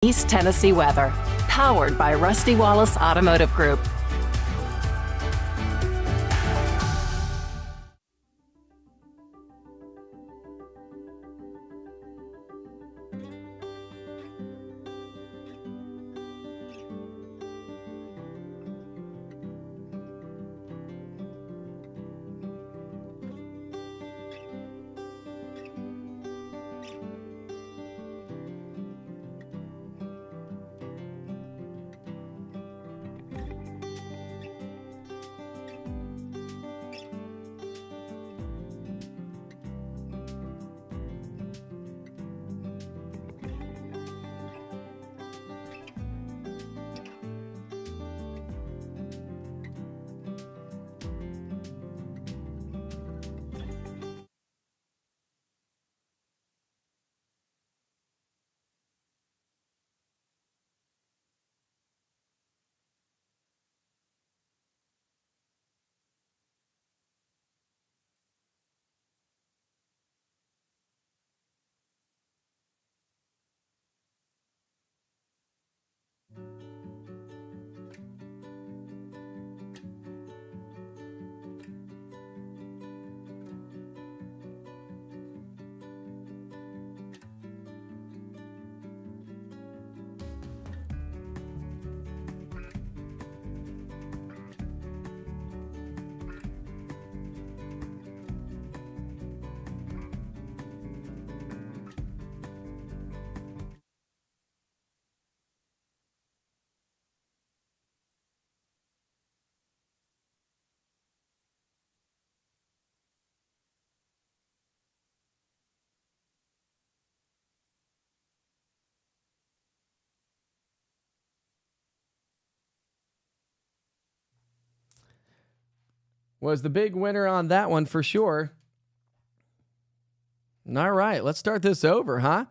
East Tennessee weather, powered by Rusty Wallace Automotive Group. Was the big winner on that one for sure. All right, let's start this over, huh?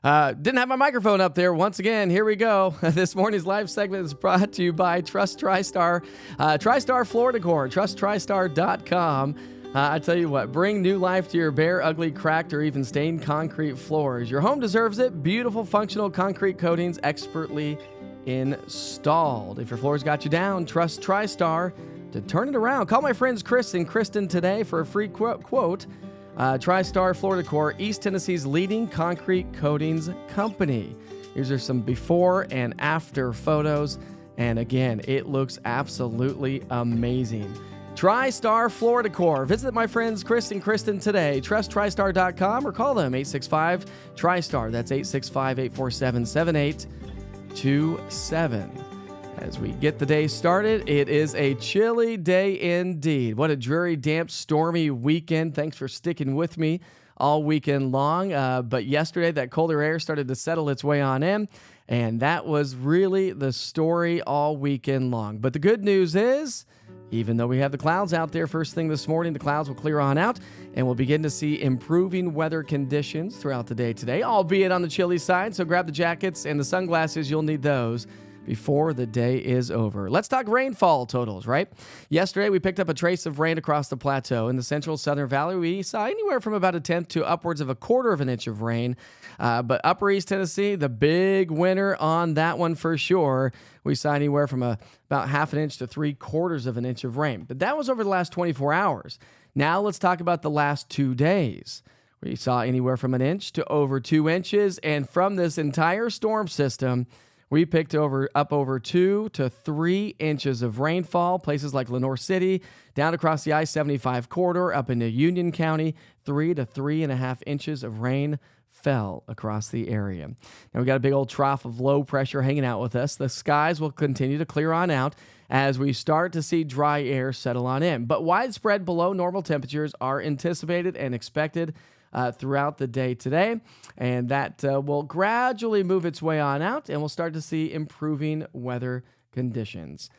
Didn't have my microphone up there. Once again, here we go. This morning's live segment is brought to you by Trust TriStar. TriStar Floor Decor, TrustTriStar.com. I tell you what, bring new life to your bare, ugly, cracked, or even stained concrete floors. Your home deserves it. Beautiful, functional concrete coatings expertly installed. If your floor's got you down, trust TriStar to turn it around. Call my friends Chris and Kristen today for a free quote. TriStar Floor Decor, East Tennessee's leading concrete coatings company. Here's are some before and after photos. And again, it looks absolutely amazing. TriStar Floor Decor. Visit my friends Chris and Kristen today. TrustTriStar.com or call them 865-TriStar. That's 865-847-7827. As we get the day started, it is a chilly day indeed. What a dreary, damp, stormy weekend. Thanks for sticking with me all weekend long. But yesterday, that colder air started to settle its way on in, and that was really the story all weekend long. But the good news is, even though we have the clouds out there first thing this morning, the clouds will clear on out, and we'll begin to see improving weather conditions throughout the day today, albeit on the chilly side. So grab the jackets and the sunglasses. You'll need those before the day is over. Let's talk rainfall totals, right? Yesterday, we picked up a trace of rain across the plateau. In the central Southern Valley, we saw anywhere from about a tenth to upwards of a quarter of an inch of rain. But Upper East Tennessee, the big winner on that one for sure. We saw anywhere from about half an inch to 3/4 of an inch of rain. But that was over the last 24 hours. Now let's talk about the last 2 days. We saw anywhere from an inch to over 2 inches. And from this entire storm system, we picked up over 2 to 3 inches of rainfall. Places like Lenoir City, down across the I-75 corridor, up into Union County, 3 to 3.5 inches of rain fell across the area. Now we got a big old trough of low pressure hanging out with us. The skies will continue to clear on out as we start to see dry air settle on in. But widespread below normal temperatures are anticipated and expected throughout the day today, and that will gradually move its way on out, and we'll start to see improving weather conditions.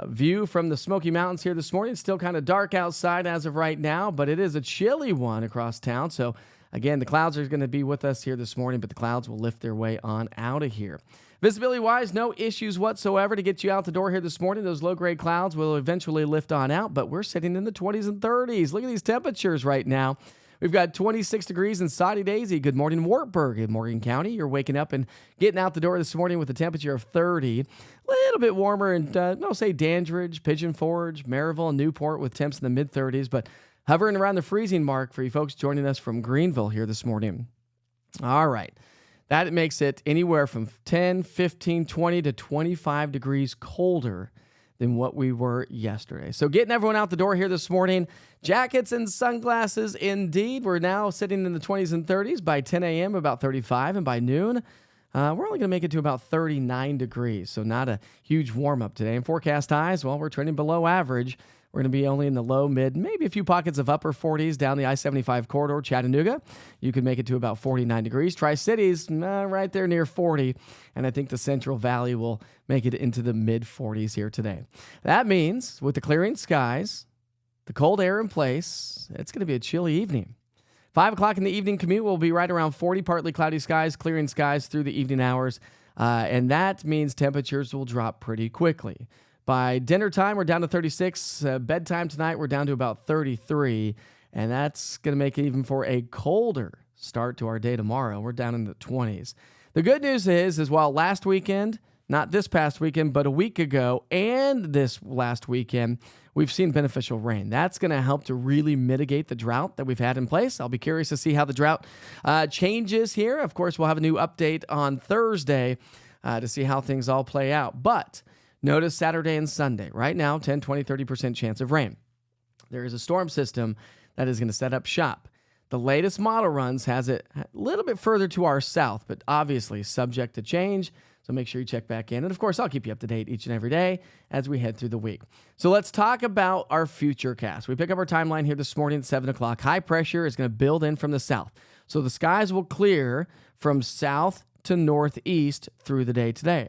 View from the Smoky Mountains here this morning. It's still kind of dark outside as of right now, but it is a chilly one across town. So again, the clouds are going to be with us here this morning, but the clouds will lift their way on out of here. Visibility-wise, no issues whatsoever to get you out the door here this morning. Those low-grade clouds will eventually lift on out, but we're sitting in the 20s and 30s. Look at these temperatures right now. We've got 26 degrees in Saudi Daisy. Good morning, Wartburg in Morgan County. You're waking up and getting out the door this morning with a temperature of 30. A little bit warmer in, say, Dandridge, Pigeon Forge, Maryville, and Newport with temps in the mid-30s, but hovering around the freezing mark for you folks joining us from Greenville here this morning. All right. That makes it anywhere from 10, 15, 20 to 25 degrees colder than what we were yesterday. So getting everyone out the door here this morning, jackets and sunglasses indeed. We're now sitting in the 20s and 30s. By 10 a.m., about 35, and by noon, we're only going to make it to about 39 degrees, so not a huge warm-up today. And forecast highs, well, we're trending below average. We're going to be only in the low, mid, maybe a few pockets of upper 40s down the I-75 corridor, Chattanooga. You can make it to about 49 degrees. Tri-Cities, right there near 40. And I think the Central Valley will make it into the mid-40s here today. That means with the clearing skies, the cold air in place, it's going to be a chilly evening. 5 o'clock in the evening commute will be right around 40, partly cloudy skies, clearing skies through the evening hours. And that means temperatures will drop pretty quickly. By dinner time, we're down to 36. Bedtime tonight, we're down to about 33. And that's going to make it even for a colder start to our day tomorrow. We're down in the 20s. The good news is while last weekend, not this past weekend, but a week ago, and this last weekend, we've seen beneficial rain. That's going to help to really mitigate the drought that we've had in place. I'll be curious to see how the drought changes here. Of course, we'll have a new update on Thursday to see how things all play out. But notice Saturday and Sunday. Right now, 10, 20, 30% chance of rain. There is a storm system that is going to set up shop. The latest model runs has it a little bit further to our south, but obviously subject to change. So make sure you check back in. And of course, I'll keep you up to date each and every day as we head through the week. So let's talk about our future cast. We pick up our timeline here this morning at 7 o'clock. High pressure is going to build in from the south. So the skies will clear from south to northeast through the day today.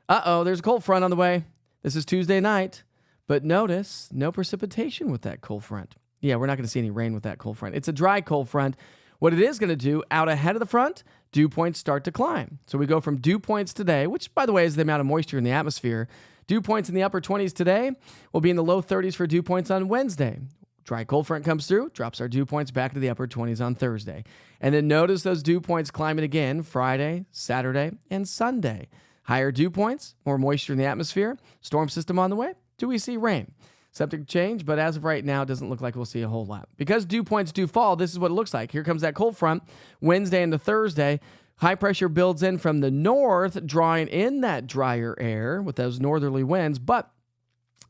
There's a cold front on the way. This is Tuesday night, but notice no precipitation with that cold front. Yeah, we're not going to see any rain with that cold front. It's a dry cold front. What it is going to do, out ahead of the front, dew points start to climb. So we go from dew points today, which, by the way, is the amount of moisture in the atmosphere. Dew points in the upper 20s today. Will be in the low 30s for dew points on Wednesday. Dry cold front comes through, drops our dew points back to the upper 20s on Thursday. And then notice those dew points climbing again Friday, Saturday, and Sunday. Higher dew points, more moisture in the atmosphere, storm system on the way. Do we see rain? Subject to change, but as of right now, it doesn't look like we'll see a whole lot. Because dew points do fall, this is what it looks like. Here comes that cold front Wednesday into Thursday. High pressure builds in from the north, drawing in that drier air with those northerly winds, but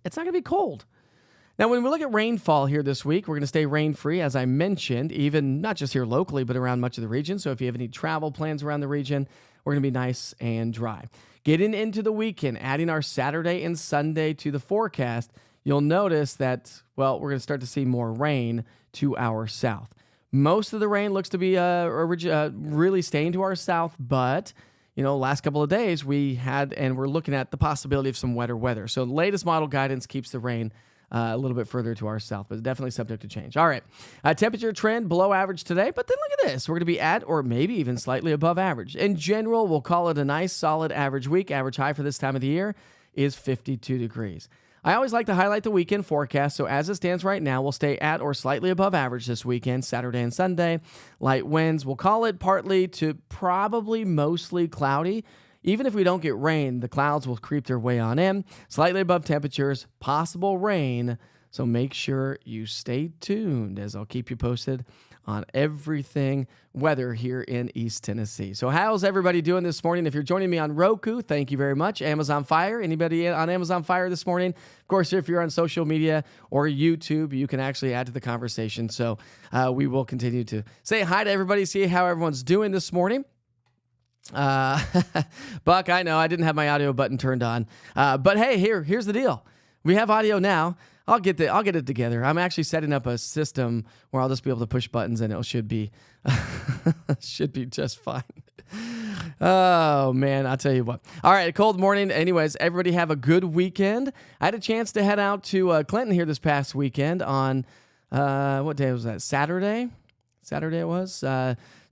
it's not going to be cold. Now, when we look at rainfall here this week, we're going to stay rain-free, as I mentioned, even not just here locally, but around much of the region. So if you have any travel plans around the region, we're going to be nice and dry. Getting into the weekend, adding our Saturday and Sunday to the forecast, you'll notice that, well, we're going to start to see more rain to our south. Most of the rain looks to be really staying to our south, but last couple of days we had, and we're looking at the possibility of some wetter weather. So the latest model guidance keeps the rain a little bit further to our south, but definitely subject to change. All right. Temperature trend below average today, but then look at this. We're going to be at or maybe even slightly above average. In general, we'll call it a nice, solid average week. Average high for this time of the year is 52 degrees. I always like to highlight the weekend forecast, so as it stands right now, we'll stay at or slightly above average this weekend, Saturday and Sunday. Light winds, we'll call it partly to probably mostly cloudy. Even if we don't get rain, the clouds will creep their way on in. Slightly above temperatures, possible rain. So make sure you stay tuned as I'll keep you posted on everything weather here in East Tennessee. So how's everybody doing this morning? If you're joining me on Roku, thank you very much. Amazon Fire, anybody on Amazon Fire this morning? Of course, if you're on social media or YouTube, you can actually add to the conversation. So we will continue to say hi to everybody, see how everyone's doing this morning. Buck, I know I didn't have my audio button turned on, but hey, here's the deal. We have audio now. I'll get it together. I'm actually setting up a system where I'll just be able to push buttons and it should be just fine. Oh man, I'll tell you what. All right, a cold morning. Anyways, everybody have a good weekend. I had a chance to head out to Clinton here this past weekend on what day was that? Saturday it was.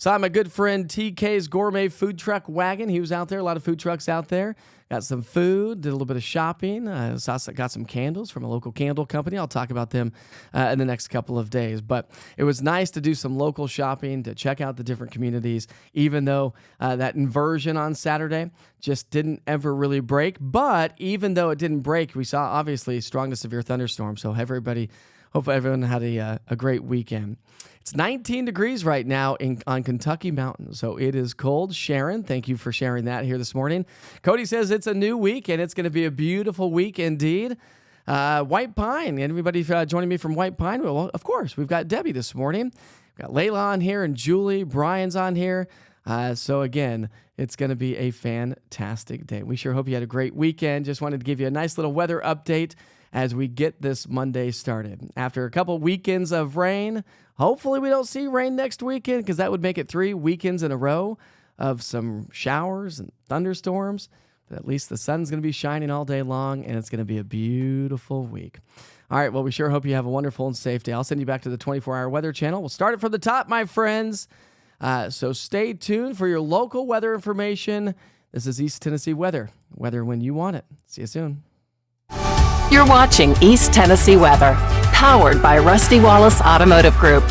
Saw my good friend TK's Gourmet Food Truck Wagon. He was out there, a lot of food trucks out there. Got some food, did a little bit of shopping, got some candles from a local candle company. I'll talk about them in the next couple of days. But it was nice to do some local shopping, to check out the different communities, even though that inversion on Saturday just didn't ever really break. But even though it didn't break, we saw obviously strong to severe thunderstorms. So hope everyone had a great weekend. It's 19 degrees right now on Kentucky Mountain, so it is cold. Sharon, thank you for sharing that here this morning. Cody says it's a new week, and it's going to be a beautiful week indeed. White Pine, anybody joining me from White Pine? Well, of course, we've got Debbie this morning. We've got Layla on here and Julie. Brian's on here. So again, it's going to be a fantastic day. We sure hope you had a great weekend. Just wanted to give you a nice little weather update as we get this Monday started. After a couple weekends of rain, hopefully we don't see rain next weekend, because that would make it 3 weekends in a row of some showers and thunderstorms. But at least the sun's going to be shining all day long, and it's going to be a beautiful week. All right, well, we sure hope you have a wonderful and safe day. I'll send you back to the 24-hour weather channel. We'll start it from the top, my friends. So stay tuned for your local weather information. This is East Tennessee weather. Weather when you want it. See you soon. You're watching East Tennessee Weather, powered by Rusty Wallace Automotive Group.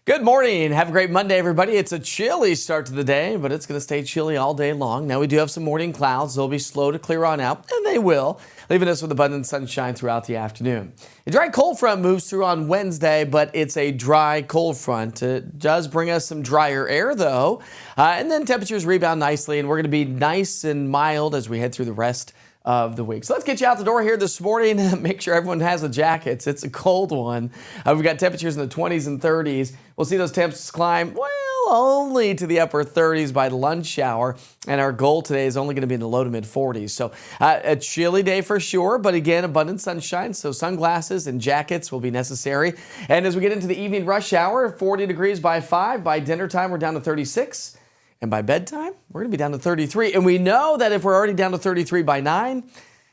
Good morning. Have a great Monday, everybody. It's a chilly start to the day, but it's going to stay chilly all day long. Now, we do have some morning clouds. They'll be slow to clear on out, and they will, leaving us with abundant sunshine throughout the afternoon. A dry cold front moves through on Wednesday, but it's a dry cold front. It does bring us some drier air, though, and then temperatures rebound nicely, and we're going to be nice and mild as we head through the rest of the week. So let's get you out the door here this morning. Make sure everyone has the jackets. It's a cold one. We've got temperatures in the 20s and 30s. We'll see those temps climb, well, only to the upper 30s by lunch hour. And our goal today is only going to be in the low to mid 40s. So a chilly day for sure, but again, abundant sunshine. So sunglasses and jackets will be necessary. And as we get into the evening rush hour, 40 degrees by 5. By dinner time, we're down to 36. And by bedtime, we're going to be down to 33. And we know that if we're already down to 33 by 9,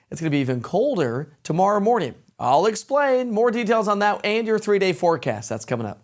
it's going to be even colder tomorrow morning. I'll explain more details on that and your 3-day forecast. That's coming up.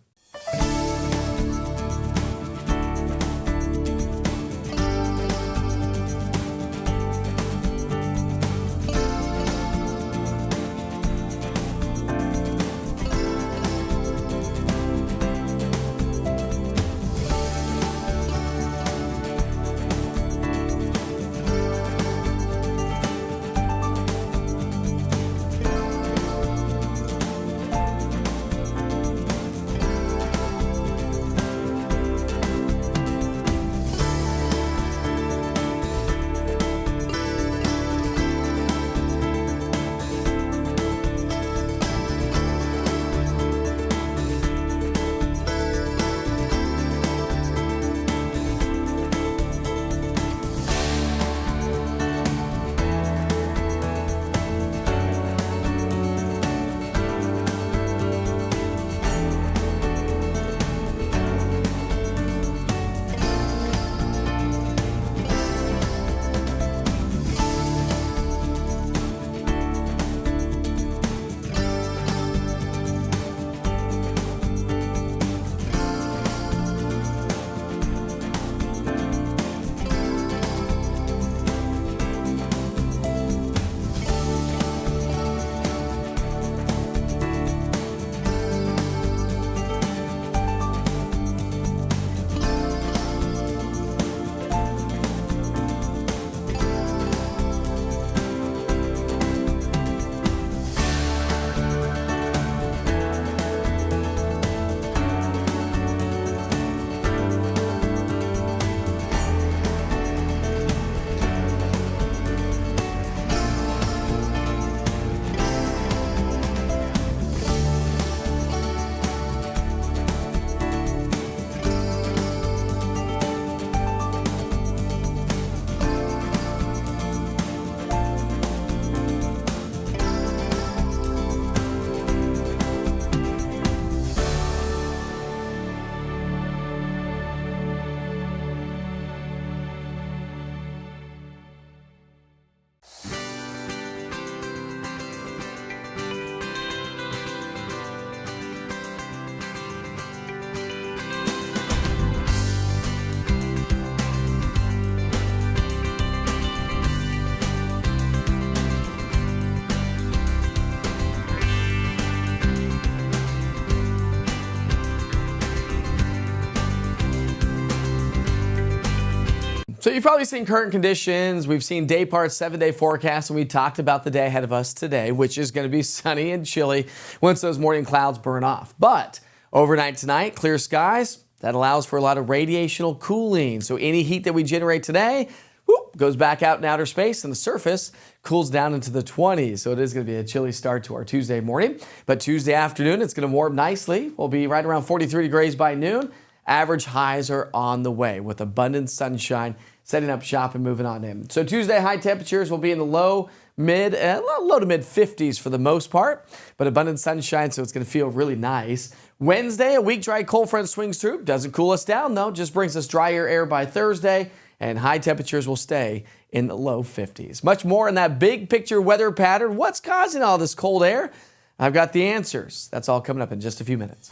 So you've probably seen current conditions. We've seen day part 7-day forecast, and we talked about the day ahead of us today, which is going to be sunny and chilly once those morning clouds burn off. But overnight tonight, clear skies. That allows for a lot of radiational cooling. So any heat that we generate today goes back out in outer space, and the surface cools down into the 20s. So it is going to be a chilly start to our Tuesday morning. But Tuesday afternoon, it's going to warm nicely. We'll be right around 43 degrees by noon. Average highs are on the way with abundant sunshine, setting up shop and moving on in. So Tuesday high temperatures will be in the low to mid 50s for the most part, but abundant sunshine, so it's going to feel really nice. Wednesday, a weak dry cold front swings through. Doesn't cool us down though, just brings us drier air by Thursday, and high temperatures will stay in the low 50s. Much more in that big picture weather pattern. What's causing all this cold air? I've got the answers. That's all coming up in just a few minutes.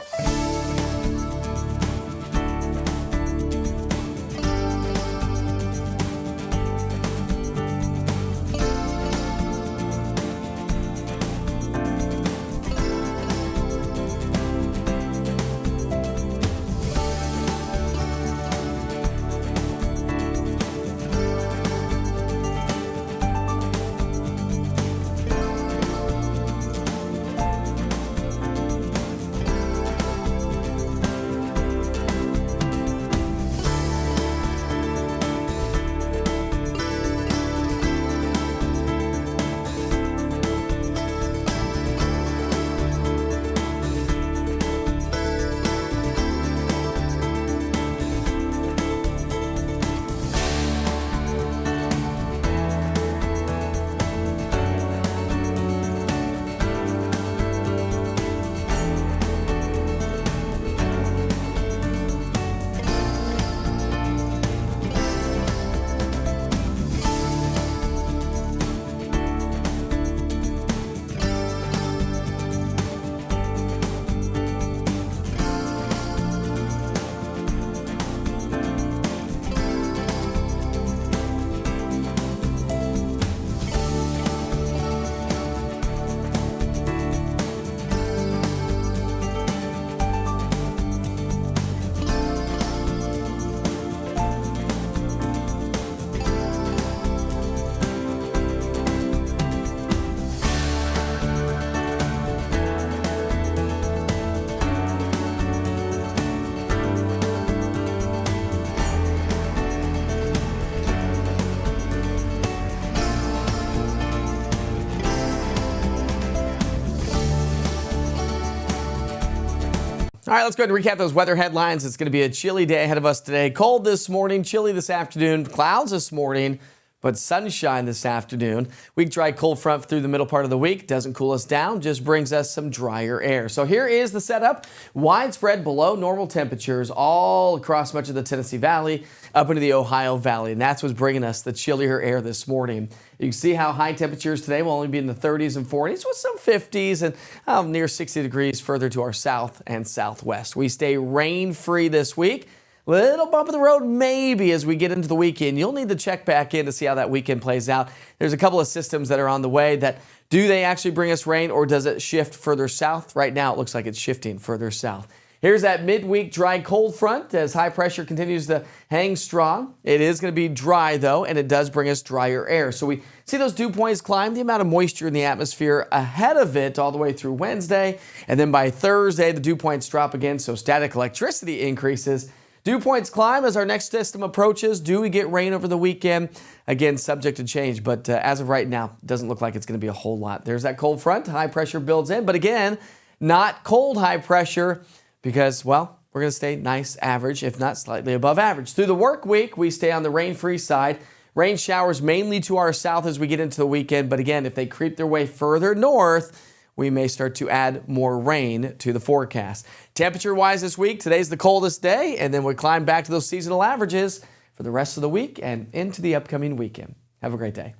All right, let's go ahead and recap those weather headlines. It's going to be a chilly day ahead of us today. Cold this morning, chilly this afternoon, clouds this morning, but sunshine this afternoon. Weak dry cold front through the middle part of the week. Doesn't cool us down, just brings us some drier air. So here is the setup. Widespread below normal temperatures all across much of the Tennessee Valley, up into the Ohio Valley. And that's what's bringing us the chillier air this morning. You can see how high temperatures today will only be in the 30s and 40s with some 50s and near 60 degrees further to our south and southwest. We stay rain-free this week. Little bump in the road maybe as we get into the weekend. You'll need to check back in to see how that weekend plays out. There's a couple of systems that are on the way that do they actually bring us rain, or does it shift further south? Right now it looks like it's shifting further south. Here's that midweek dry cold front as high pressure continues to hang strong. It is going to be dry though, and it does bring us drier air. So we see those dew points climb, the amount of moisture in the atmosphere ahead of it all the way through Wednesday. And then by Thursday, the dew points drop again, so static electricity increases. Dew points climb as our next system approaches. Do we get rain over the weekend? Again, subject to change, but as of right now, it doesn't look like it's going to be a whole lot. There's that cold front, high pressure builds in, but again, not cold high pressure because, well, we're going to stay nice average, if not slightly above average. Through the work week, we stay on the rain-free side. Rain showers mainly to our south as we get into the weekend, but again, if they creep their way further north, we may start to add more rain to the forecast. Temperature-wise this week, today's the coldest day, and then we climb back to those seasonal averages for the rest of the week and into the upcoming weekend. Have a great day.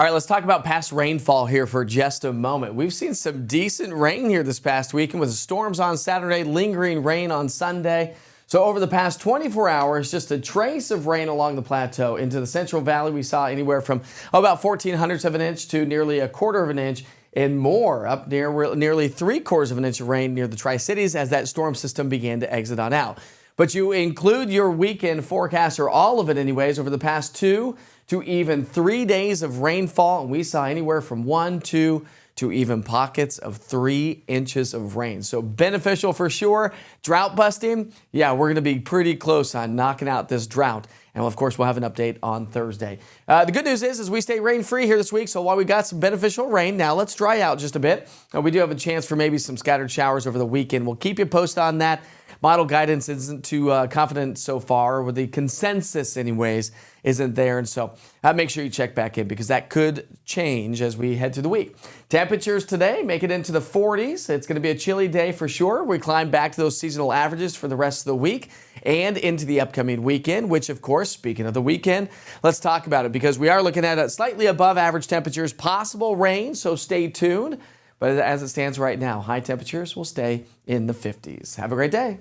All right, let's talk about past rainfall here for just a moment. We've seen some decent rain here this past weekend with storms on Saturday, lingering rain on Sunday. So over the past 24 hours, just a trace of rain along the plateau. Into the Central Valley, we saw anywhere from about 0.14 of an inch to nearly 1/4 of an inch and more, up near nearly 3/4 of an inch of rain near the Tri-Cities as that storm system began to exit on out. But you include your weekend forecast, or all of it anyways, over the past 2 to even 3 days of rainfall, and we saw anywhere from 1, 2 to even pockets of 3 inches of rain. So beneficial for sure. Drought busting, yeah, we're going to be pretty close on knocking out this drought. And of course, we'll have an update on Thursday. The good news is we stay rain-free here this week. So while we got some beneficial rain, now let's dry out just a bit. We do have a chance for maybe some scattered showers over the weekend. We'll keep you posted on that. Model guidance isn't too confident so far, with the consensus anyways isn't there. And so make sure you check back in, because that could change as we head through the week. Temperatures today make it into the 40s. It's going to be a chilly day for sure. We climb back to those seasonal averages for the rest of the week and into the upcoming weekend, which, of course, speaking of the weekend, let's talk about it, because we are looking at slightly above average temperatures, possible rain, so stay tuned. But as it stands right now, high temperatures will stay in the 50s. Have a great day.